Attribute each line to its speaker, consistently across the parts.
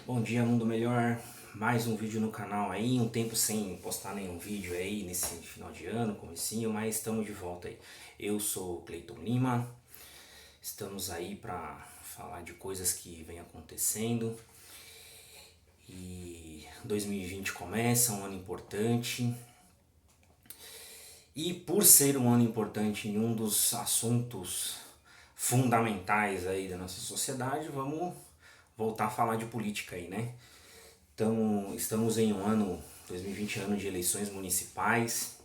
Speaker 1: Bom dia, Mundo Melhor. Mais um vídeo no canal aí, um tempo sem postar nenhum vídeo aí nesse final de ano, comecinho, mas estamos de volta aí. Eu sou o Cleiton Lima, estamos aí para falar de coisas que vem acontecendo. E 2020 começa, um ano importante. E por ser um ano importante em um dos assuntos fundamentais aí da nossa sociedade, vamos voltar a falar de política aí, né? Então, estamos em um ano, 2020, ano de eleições municipais,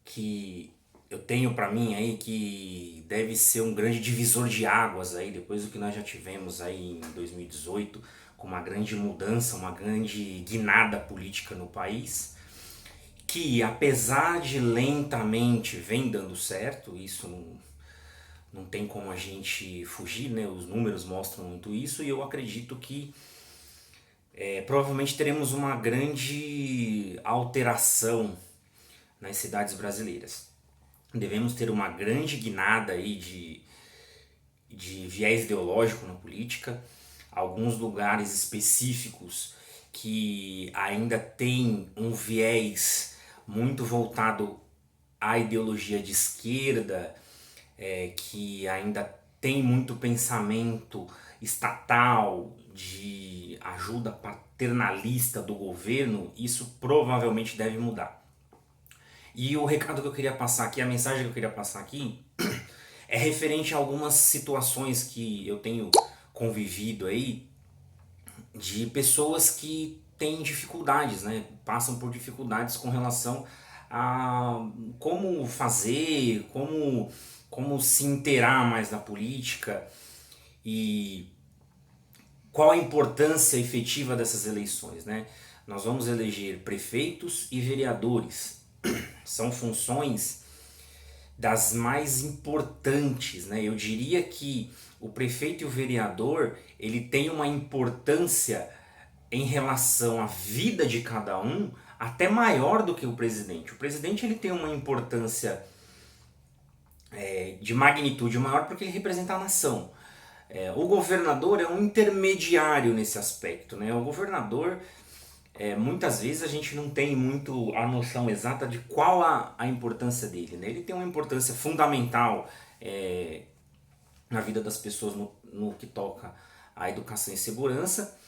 Speaker 1: que eu tenho para mim aí que deve ser um grande divisor de águas aí, depois do que nós já tivemos aí em 2018, com uma grande mudança, uma grande guinada política no país, que apesar de lentamente vem dando certo, isso não tem como a gente fugir, né? Os números mostram muito isso e eu acredito que provavelmente teremos uma grande alteração nas cidades brasileiras. Devemos ter uma grande guinada aí de viés ideológico na política, alguns lugares específicos que ainda tem um viés muito voltado à ideologia de esquerda, que ainda tem muito pensamento estatal de ajuda paternalista do governo, isso provavelmente deve mudar. E o recado que eu queria passar aqui, a mensagem que eu queria passar aqui, é referente a algumas situações que eu tenho convivido aí de pessoas que têm dificuldades, né? Passam por dificuldades com relação a como fazer, como se inteirar mais da política e qual a importância efetiva dessas eleições, né? Nós vamos eleger prefeitos e vereadores. São funções das mais importantes, né? Eu diria que o prefeito e o vereador, ele tem uma importância em relação à vida de cada um até maior do que o presidente. O presidente ele tem uma importância de magnitude maior porque ele representa a nação. O governador é um intermediário nesse aspecto, né? O governador, muitas vezes a gente não tem muito a noção exata de qual a importância dele, né? Ele tem uma importância fundamental na vida das pessoas no que toca à educação e segurança,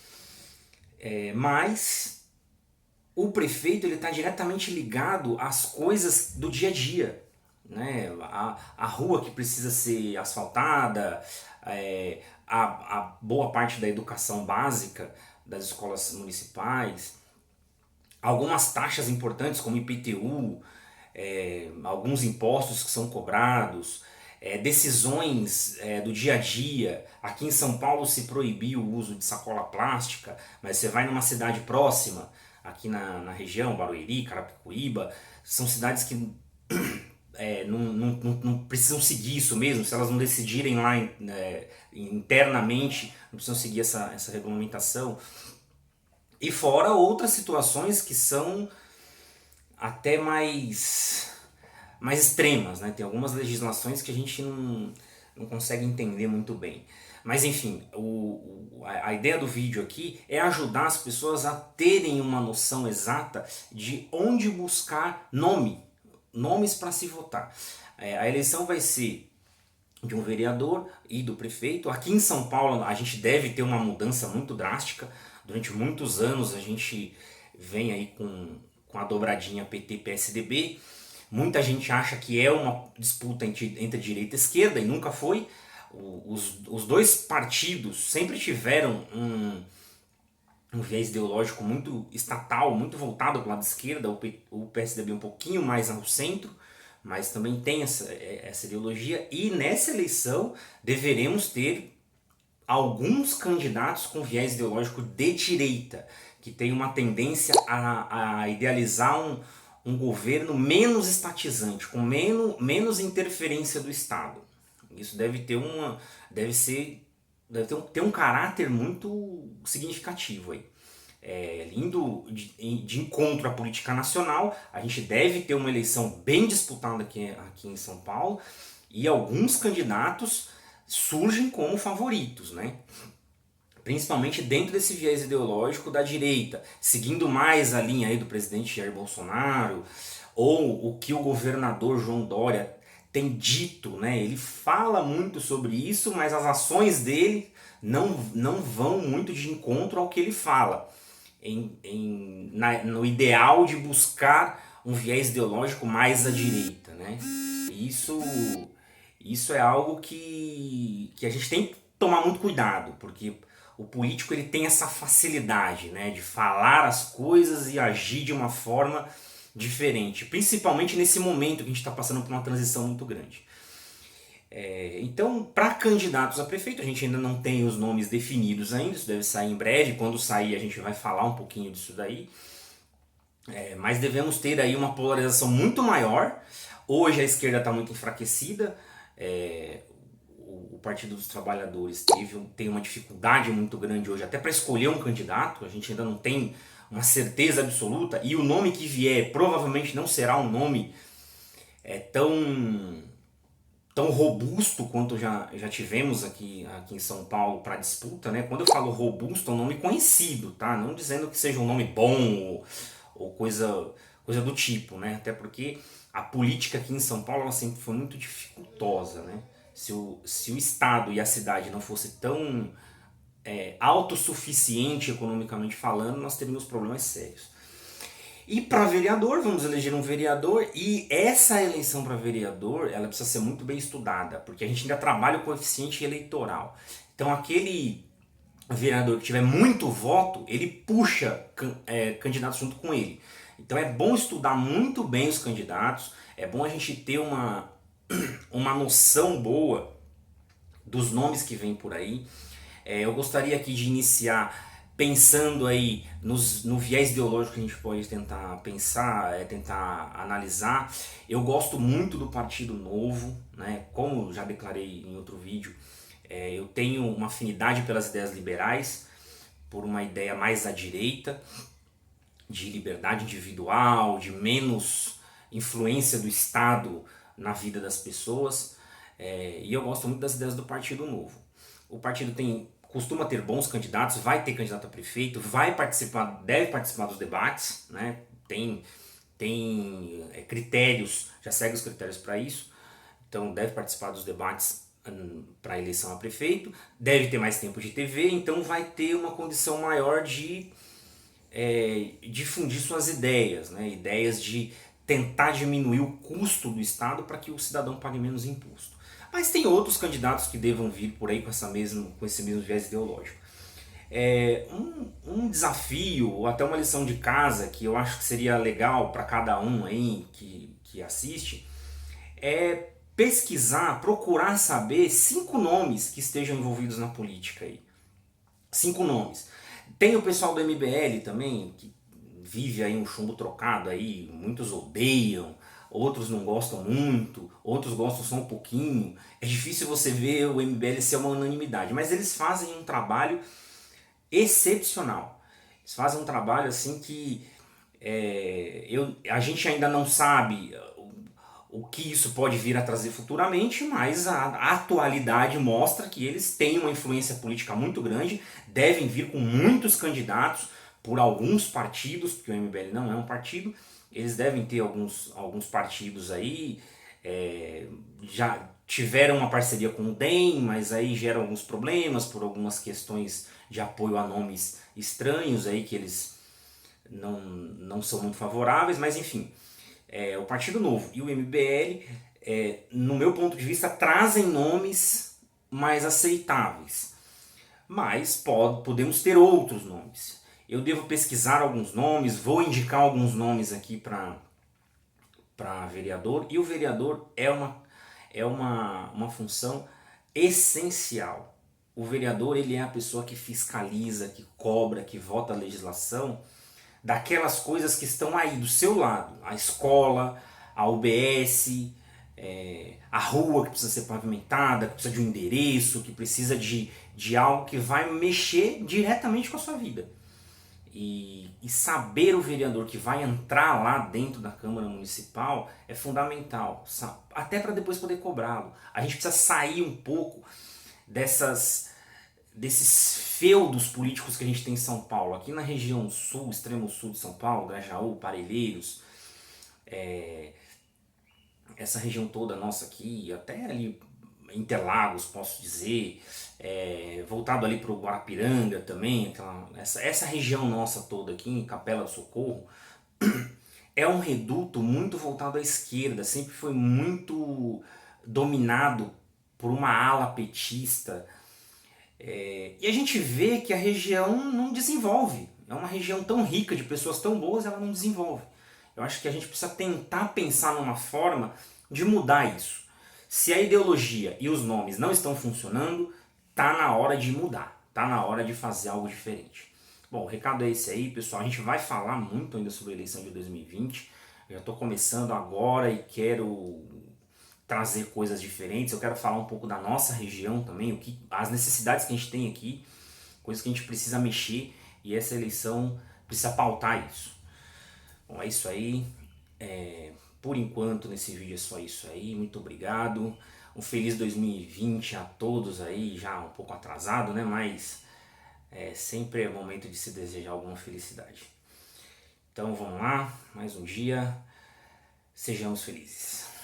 Speaker 1: mas o prefeito ele está diretamente ligado às coisas do dia a dia, né? A rua que precisa ser asfaltada, a boa parte da educação básica das escolas municipais, algumas taxas importantes como IPTU, alguns impostos que são cobrados, decisões do dia a dia. Aqui em São Paulo se proibiu o uso de sacola plástica, mas você vai numa cidade próxima, aqui na região, Barueri, Carapicuíba, são cidades que não precisam seguir isso mesmo, se elas não decidirem lá internamente, não precisam seguir essa regulamentação. E fora outras situações que são até mais extremas, né? Tem algumas legislações que a gente não consegue entender muito bem. Mas enfim, a ideia do vídeo aqui é ajudar as pessoas a terem uma noção exata de onde buscar nomes para se votar. A eleição vai ser de um vereador e do prefeito. Aqui em São Paulo a gente deve ter uma mudança muito drástica. Durante muitos anos a gente vem aí com a dobradinha PT-PSDB. Muita gente acha que é uma disputa entre direita e esquerda e nunca foi. Os dois partidos sempre tiveram um viés ideológico muito estatal, muito voltado para o lado esquerda, o PSDB um pouquinho mais ao centro, mas também tem essa ideologia. E nessa eleição deveremos ter alguns candidatos com viés ideológico de direita, que tem uma tendência a idealizar um governo menos estatizante, com menos interferência do Estado. Isso ter um caráter muito significativo aí. Indo de encontro à política nacional, a gente deve ter uma eleição bem disputada aqui em São Paulo e alguns candidatos surgem como favoritos, né? principalmente dentro desse viés ideológico da direita, seguindo mais a linha aí do presidente Jair Bolsonaro, ou o que o governador João Dória tem dito, né? Ele fala muito sobre isso, mas as ações dele não vão muito de encontro ao que ele fala, no ideal de buscar um viés ideológico mais à direita, né? Isso, isso é algo que a gente tem que tomar muito cuidado, porque o político ele tem essa facilidade, né, de falar as coisas e agir de uma forma diferente, principalmente nesse momento que a gente está passando por uma transição muito grande. Então, para candidatos a prefeito, a gente ainda não tem os nomes definidos ainda, isso deve sair em breve, quando sair a gente vai falar um pouquinho disso daí, mas devemos ter aí uma polarização muito maior. Hoje a esquerda está muito enfraquecida, o Partido dos Trabalhadores tem uma dificuldade muito grande hoje até para escolher um candidato, a gente ainda não tem uma certeza absoluta, e o nome que vier provavelmente não será um nome tão robusto quanto já tivemos aqui em São Paulo para disputa, né? Quando eu falo robusto, é um nome conhecido, tá? Não dizendo que seja um nome bom ou coisa do tipo, né? Até porque a política aqui em São Paulo ela sempre foi muito dificultosa, né? Se o estado e a cidade não fosse tão autossuficiente economicamente falando, nós teríamos problemas sérios. E para vereador, vamos eleger um vereador, e essa eleição para vereador, ela precisa ser muito bem estudada, porque a gente ainda trabalha o coeficiente eleitoral. Então aquele vereador que tiver muito voto, ele puxa candidatos junto com ele. Então é bom estudar muito bem os candidatos, é bom a gente ter uma noção boa dos nomes que vêm por aí. Eu gostaria aqui de iniciar pensando aí no viés ideológico que a gente pode tentar pensar, tentar analisar. Eu gosto muito do Partido Novo, né? Como já declarei em outro vídeo, eu tenho uma afinidade pelas ideias liberais, por uma ideia mais à direita, de liberdade individual, de menos influência do Estado na vida das pessoas, e eu gosto muito das ideias do Partido Novo. O partido costuma ter bons candidatos, vai ter candidato a prefeito, deve participar dos debates, né? Tem critérios, já segue os critérios para isso, então deve participar dos debates para a eleição a prefeito, deve ter mais tempo de TV, então vai ter uma condição maior de difundir suas ideias, né? Ideias de tentar diminuir o custo do Estado para que o cidadão pague menos imposto. Mas tem outros candidatos que devam vir por aí com esse mesmo viés ideológico. Um desafio ou até uma lição de casa que eu acho que seria legal para cada um aí que assiste é pesquisar, procurar saber 5 nomes que estejam envolvidos na política aí. 5 nomes. Tem o pessoal do MBL também, que vive aí um chumbo trocado aí, muitos odeiam, outros não gostam muito, outros gostam só um pouquinho. É difícil você ver o MBL ser uma unanimidade, mas eles fazem um trabalho excepcional. Eles fazem um trabalho assim que a gente ainda não sabe o que isso pode vir a trazer futuramente, mas a atualidade mostra que eles têm uma influência política muito grande, devem vir com muitos candidatos por alguns partidos, porque o MBL não é um partido, eles devem ter alguns partidos aí, já tiveram uma parceria com o DEM, mas aí geram alguns problemas por algumas questões de apoio a nomes estranhos aí que eles não são muito favoráveis, mas enfim, o Partido Novo e o MBL, no meu ponto de vista, trazem nomes mais aceitáveis, mas podemos ter outros nomes. Eu devo pesquisar alguns nomes, vou indicar alguns nomes aqui para vereador, e o vereador é uma função essencial. O vereador ele é a pessoa que fiscaliza, que cobra, que vota a legislação daquelas coisas que estão aí do seu lado. A escola, a UBS, a rua que precisa ser pavimentada, que precisa de um endereço, que precisa de algo que vai mexer diretamente com a sua vida. E saber o vereador que vai entrar lá dentro da Câmara Municipal é fundamental, até para depois poder cobrá-lo. A gente precisa sair um pouco desses feudos políticos que a gente tem em São Paulo. Aqui na região sul, extremo sul de São Paulo, Grajaú, Parelheiros, essa região toda nossa aqui, até ali Interlagos, posso dizer, voltado ali para o Guarapiranga também, essa região nossa toda aqui, em Capela do Socorro, é um reduto muito voltado à esquerda, sempre foi muito dominado por uma ala petista. E a gente vê que a região não desenvolve. É uma região tão rica de pessoas tão boas, ela não desenvolve. Eu acho que a gente precisa tentar pensar numa forma de mudar isso. Se a ideologia e os nomes não estão funcionando, tá na hora de mudar, tá na hora de fazer algo diferente. Bom, o recado é esse aí, pessoal. A gente vai falar muito ainda sobre a eleição de 2020. Eu já estou começando agora e quero trazer coisas diferentes. Eu quero falar um pouco da nossa região também, as necessidades que a gente tem aqui, coisas que a gente precisa mexer, e essa eleição precisa pautar isso. Bom, é isso aí. Por enquanto, nesse vídeo é só isso aí. Muito obrigado. Um feliz 2020 a todos aí, já um pouco atrasado, né? Mas sempre é momento de se desejar alguma felicidade. Então vamos lá, mais um dia. Sejamos felizes.